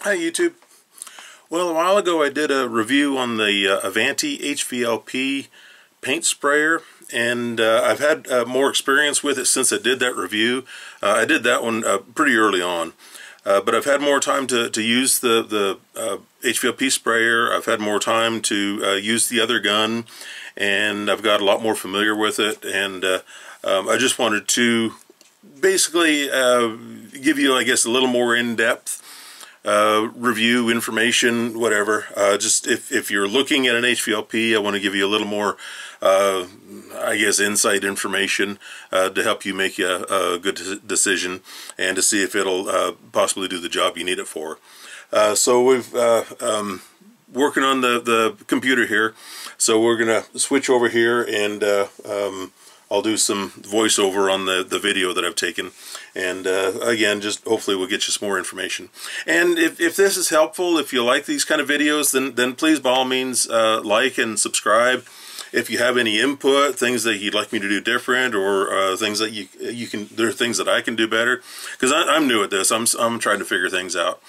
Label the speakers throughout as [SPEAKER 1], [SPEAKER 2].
[SPEAKER 1] Hi YouTube. Well, a while ago I did a review on the Avanti HVLP paint sprayer, and I've had more experience with it since I did that review. I did that one pretty early on, but I've had more time to use the HVLP sprayer. I've had more time to use the other gun, and I've got a lot more familiar with it, and I just wanted to basically give you, I guess, a little more in-depth review, information, whatever. Just if you're looking at an HVLP, I want to give you a little more, I guess, insight information to help you make a good decision and to see if it'll possibly do the job you need it for. So we've working on the computer here, so we're gonna switch over here, and I'll do some voiceover on the video that I've taken, and again, just hopefully we'll get you some more information. And if this is helpful, if you like these kind of videos, then please by all means like and subscribe. If you have any input, things that you'd like me to do different, or things that you can, there are things that I can do better, because I'm new at this. I'm trying to figure things out.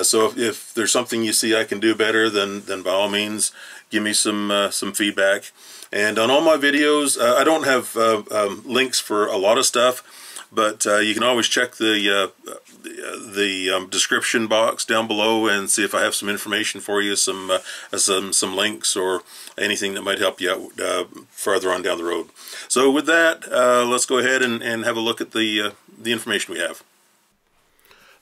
[SPEAKER 1] So if there's something you see I can do better, then by all means give me some feedback. And on all my videos, I don't have links for a lot of stuff, but you can always check the description box down below and see if I have some information for you, some links or anything that might help you out farther on down the road. So with that, let's go ahead and have a look at the information we have.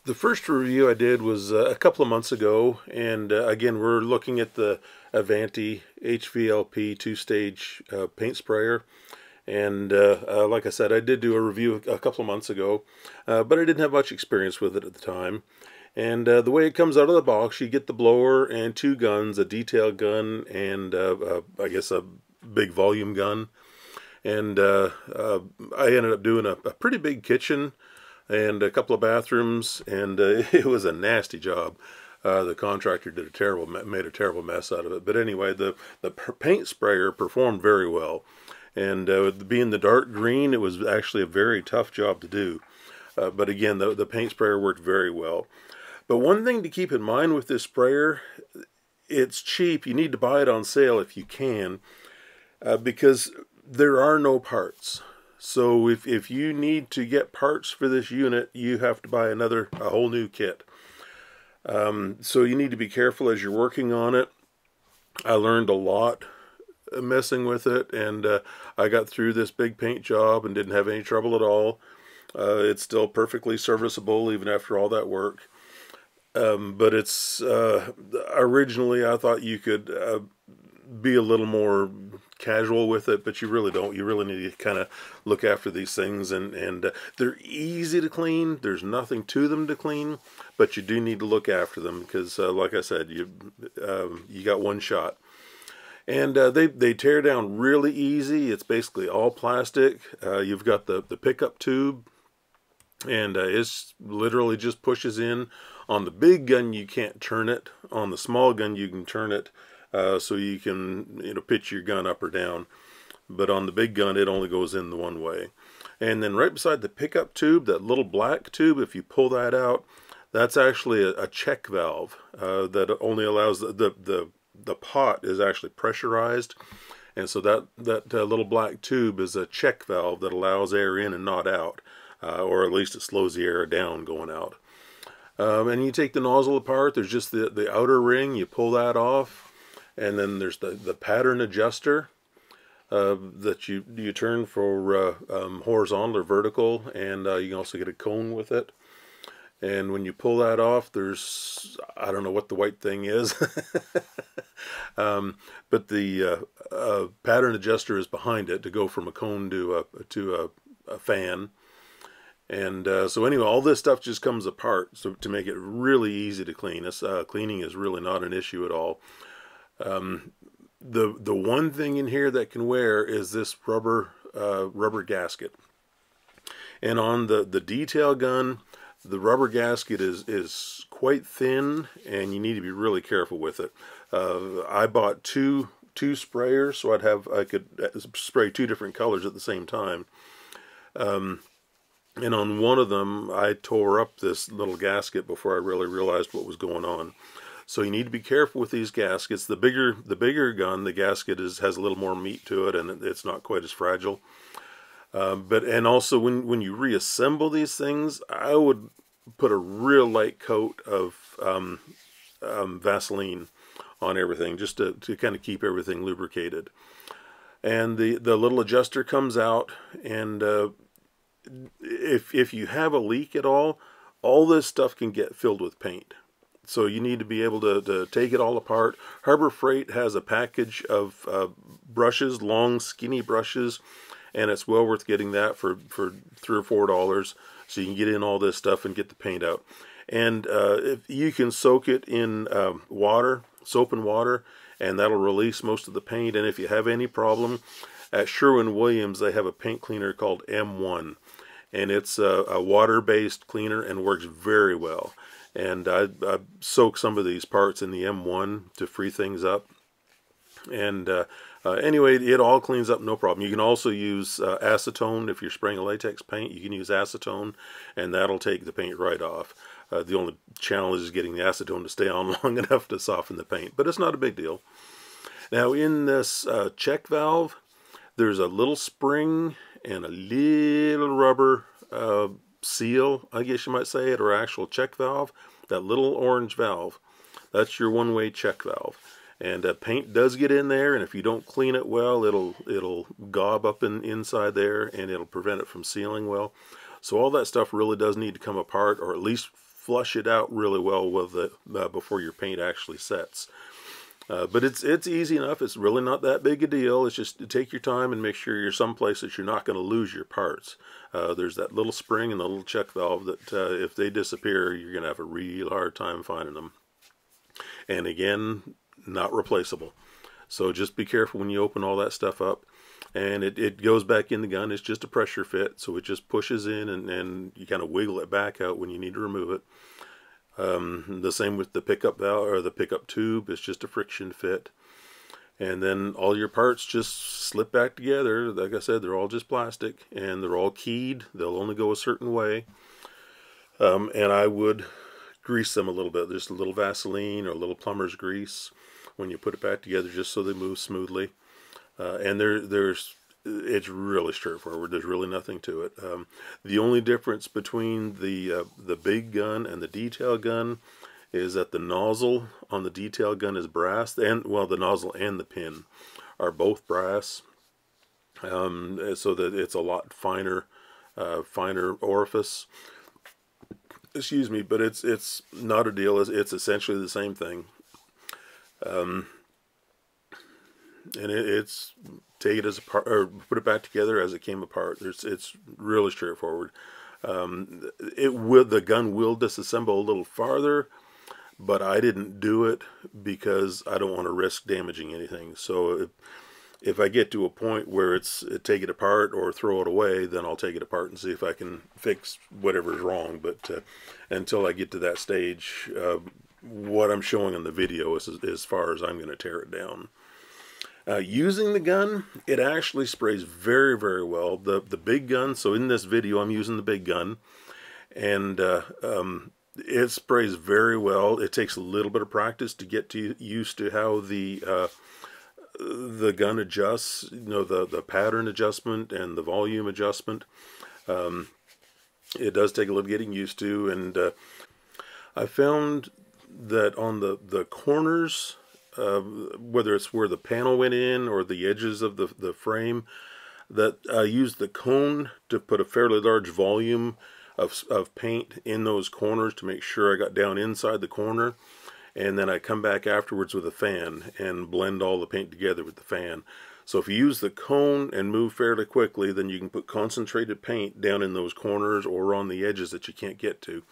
[SPEAKER 1] The first review I did was a couple of months ago, and again, we're looking at the Avanti HVLP two-stage paint sprayer. And like I said, I did do a review a couple of months ago, but I didn't have much experience with it at the time. And the way it comes out of the box, you get the blower and two guns, a detail gun and I guess a big volume gun. And I ended up doing a pretty big kitchen and a couple of bathrooms, and it was a nasty job. The contractor made a terrible mess out of it. But anyway, the paint sprayer performed very well, and being the dark green, it was actually a very tough job to do. But again, the paint sprayer worked very well. But one thing to keep in mind with this sprayer, it's cheap. You need to buy it on sale if you can, because there are no parts. So if you need to get parts for this unit, you have to buy a whole new kit. So you need to be careful as you're working on it. I learned a lot messing with it, and I got through this big paint job and didn't have any trouble at all. It's still perfectly serviceable even after all that work. But it's originally I thought you could be a little more casual with it, but you really don't. You really need to kind of look after these things, and they're easy to clean. There's nothing to them to clean, but you do need to look after them, because like I said, you got one shot. And they tear down really easy. It's basically all plastic. You've got the pickup tube, and it's literally just pushes in. On the big gun you can't turn it. On the small gun you can turn it. So you can pitch your gun up or down, but on the big gun it only goes in the one way. And then right beside the pickup tube, that little black tube, if you pull that out, that's actually a check valve that only allows the pot is actually pressurized, and so that little black tube is a check valve that allows air in and not out, or at least it slows the air down going out. And you take the nozzle apart. There's just the outer ring. You pull that off. And then there's the pattern adjuster that you turn for horizontal or vertical, and you can also get a cone with it. And when you pull that off, there's, I don't know what the white thing is, but the pattern adjuster is behind it to go from a cone to a fan. And so anyway, all this stuff just comes apart to make it really easy to clean. Cleaning is really not an issue at all. The one thing in here that can wear is this rubber gasket, and on the detail gun, the rubber gasket is quite thin, and you need to be really careful with it. I bought two sprayers, so I could spray two different colors at the same time. And on one of them, I tore up this little gasket before I really realized what was going on. So you need to be careful with these gaskets. The bigger gun, the gasket has a little more meat to it, and it's not quite as fragile. And also when you reassemble these things, I would put a real light coat of Vaseline on everything, just to kind of keep everything lubricated. And the little adjuster comes out, and if you have a leak at all this stuff can get filled with paint. So you need to be able to take it all apart. Harbor Freight has a package of brushes, long, skinny brushes, and it's well worth getting that for $3 or $4, so you can get in all this stuff and get the paint out. And if you can soak it in water, soap and water, and that'll release most of the paint. And if you have any problem, at Sherwin-Williams they have a paint cleaner called M1, and it's a water-based cleaner and works very well. And I soak some of these parts in the M1 to free things up. And anyway, it all cleans up no problem. You can also use acetone. If you're spraying a latex paint, you can use acetone, and that'll take the paint right off. The only challenge is getting the acetone to stay on long enough to soften the paint, but it's not a big deal. Now in this check valve, there's a little spring and a little rubber seal, I guess you might say it, or actual check valve. That little orange valve, that's your one-way check valve. And paint does get in there, and if you don't clean it well, it'll gob up inside there, and it'll prevent it from sealing well. So all that stuff really does need to come apart, or at least flush it out really well with it before your paint actually sets. But it's easy enough. It's really not that big a deal. It's just to take your time and make sure you're someplace that you're not going to lose your parts. There's that little spring and the little check valve that if they disappear, you're going to have a real hard time finding them. And again, not replaceable. So just be careful when you open all that stuff up. And it goes back in the gun. It's just a pressure fit, so it just pushes in, and you kind of wiggle it back out when you need to remove it. The same with the pickup valve or the pickup tube. It's just a friction fit. And then all your parts just slip back together. Like I said, they're all just plastic, and they're all keyed. They'll only go a certain way. And I would grease them a little bit. Just a little Vaseline or a little plumber's grease when you put it back together, just so they move smoothly. And it's really straightforward. There's really nothing to it. The only difference between the big gun and the detail gun is that the nozzle on the detail gun is brass, and well, the nozzle and the pin are both brass, so that it's a lot finer orifice. Excuse me, but it's not a deal. It's essentially the same thing. And it's take it as a part, or put it back together as it came apart. It's really straightforward. The gun will disassemble a little farther, but I didn't do it because I don't want to risk damaging anything. So if I get to a point where take it apart or throw it away, then I'll take it apart and see if I can fix whatever's wrong. But until I get to that stage, what I'm showing on the video is as far as I'm going to tear it down. Using the gun, it actually sprays very, very well. The big gun, so in this video I'm using the big gun, and it sprays very well. It takes a little bit of practice to get used to how the gun adjusts, the pattern adjustment and the volume adjustment. It does take a little getting used to, and I found that on the corners, whether it's where the panel went in or the edges of the frame, that I used the cone to put a fairly large volume of paint in those corners to make sure I got down inside the corner, and then I come back afterwards with a fan and blend all the paint together with the fan. So if you use the cone and move fairly quickly, then you can put concentrated paint down in those corners or on the edges that you can't get to,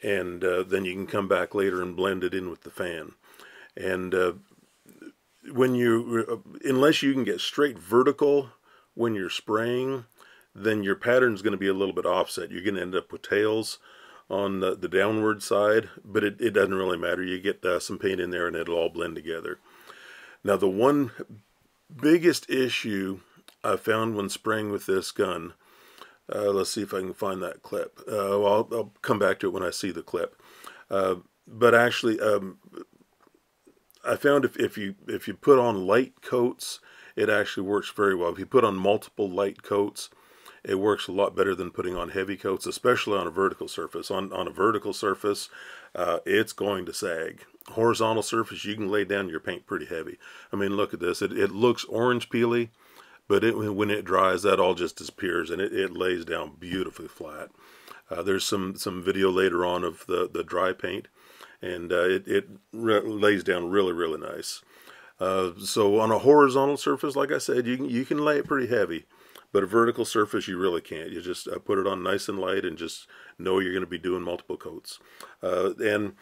[SPEAKER 1] and then you can come back later and blend it in with the fan. And unless you can get straight vertical when you're spraying, then your pattern's going to be a little bit offset. You're going to end up with tails on the downward side, but it doesn't really matter. You get some paint in there and it'll all blend together. Now, the one biggest issue I found when spraying with this gun, Let's see if I can find that clip. Well, I'll come back to it when I see the clip. But actually, I found if you put on light coats, it actually works very well. If you put on multiple light coats, it works a lot better than putting on heavy coats, especially on a vertical surface. On a vertical surface, it's going to sag. Horizontal surface, you can lay down your paint pretty heavy. I mean, look at this. It looks orange peely, but when it dries, that all just disappears, and it lays down beautifully flat. There's some video later on of the dry paint, and it lays down really, really nice. So on a horizontal surface, like I said, you can lay it pretty heavy, but a vertical surface you really can't. You just put it on nice and light and just know you're going to be doing multiple coats. And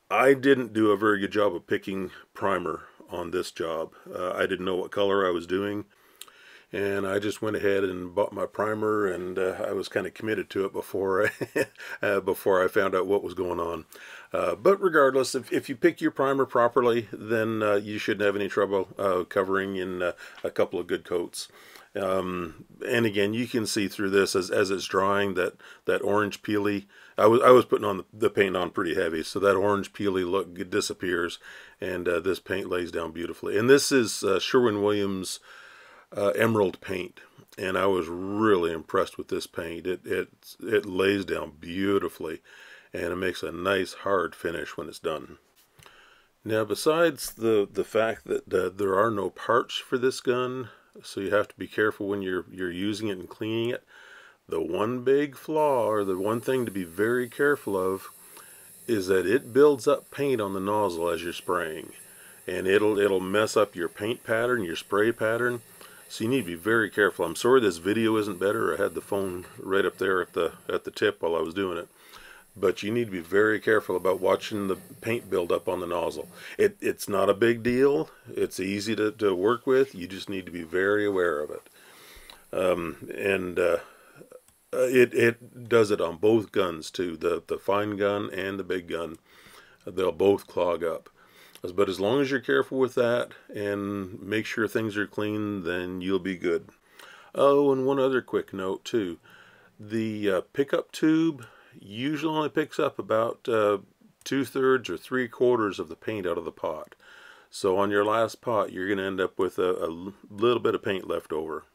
[SPEAKER 1] I didn't do a very good job of picking primer on this job. I didn't know what color I was doing, and I just went ahead and bought my primer, and I was kind of committed to it before before I found out what was going on. But regardless, if you pick your primer properly, then you shouldn't have any trouble covering in a couple of good coats. And again, you can see through this as it's drying that orange peely. I was putting on the paint on pretty heavy, so that orange peely look, it disappears, and this paint lays down beautifully. And this is Sherwin-Williams emerald paint, and I was really impressed with this paint. It lays down beautifully, and it makes a nice hard finish when it's done. Now, besides the fact that there are no parts for this gun, so you have to be careful when you're using it and cleaning it, the one big flaw, or the one thing to be very careful of, is that it builds up paint on the nozzle as you're spraying, and it'll mess up your paint pattern, your spray pattern. So you need to be very careful. I'm sorry this video isn't better. I had the phone right up there at the tip while I was doing it. But you need to be very careful about watching the paint build up on the nozzle. It's not a big deal. It's easy to work with. You just need to be very aware of it. It does it on both guns too, the fine gun and the big gun. They'll both clog up. But as long as you're careful with that and make sure things are clean, then you'll be good. Oh, and one other quick note too. The pickup tube usually only picks up about 2/3 or 3/4 of the paint out of the pot. So on your last pot, you're going to end up with a little bit of paint left over.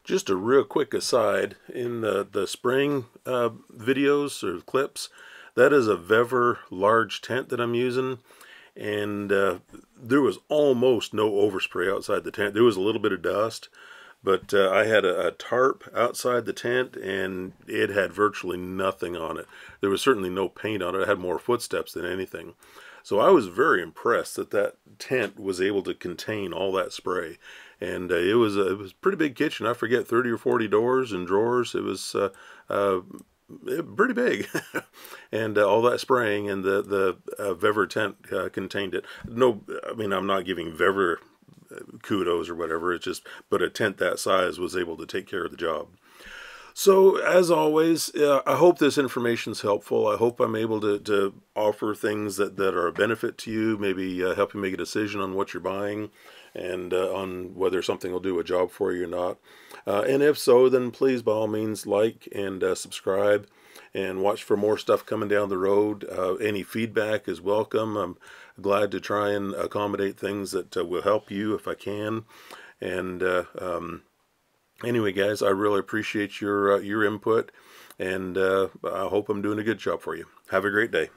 [SPEAKER 1] Just a real quick aside, in the spraying videos or clips, that is a Vever large tent that I'm using. And there was almost no overspray outside the tent. There was a little bit of dust, but I had a tarp outside the tent, and it had virtually nothing on it. There was certainly no paint on it. It had more footsteps than anything. So I was very impressed that tent was able to contain all that spray. And it was a pretty big kitchen. I forget, 30 or 40 doors and drawers. It was pretty big. And all that spraying, and the Vever tent contained it. No, I mean, I'm not giving Vever kudos or whatever. It's just, but a tent that size was able to take care of the job. So, as always, I hope this information is helpful. I hope I'm able to offer things that are a benefit to you, maybe help you make a decision on what you're buying, and on whether something will do a job for you or not. And if so, then please, by all means, like and subscribe, and watch for more stuff coming down the road. Any feedback is welcome. I'm glad to try and accommodate things that will help you if I can. And anyway, guys, I really appreciate your input, and I hope I'm doing a good job for you. Have a great day.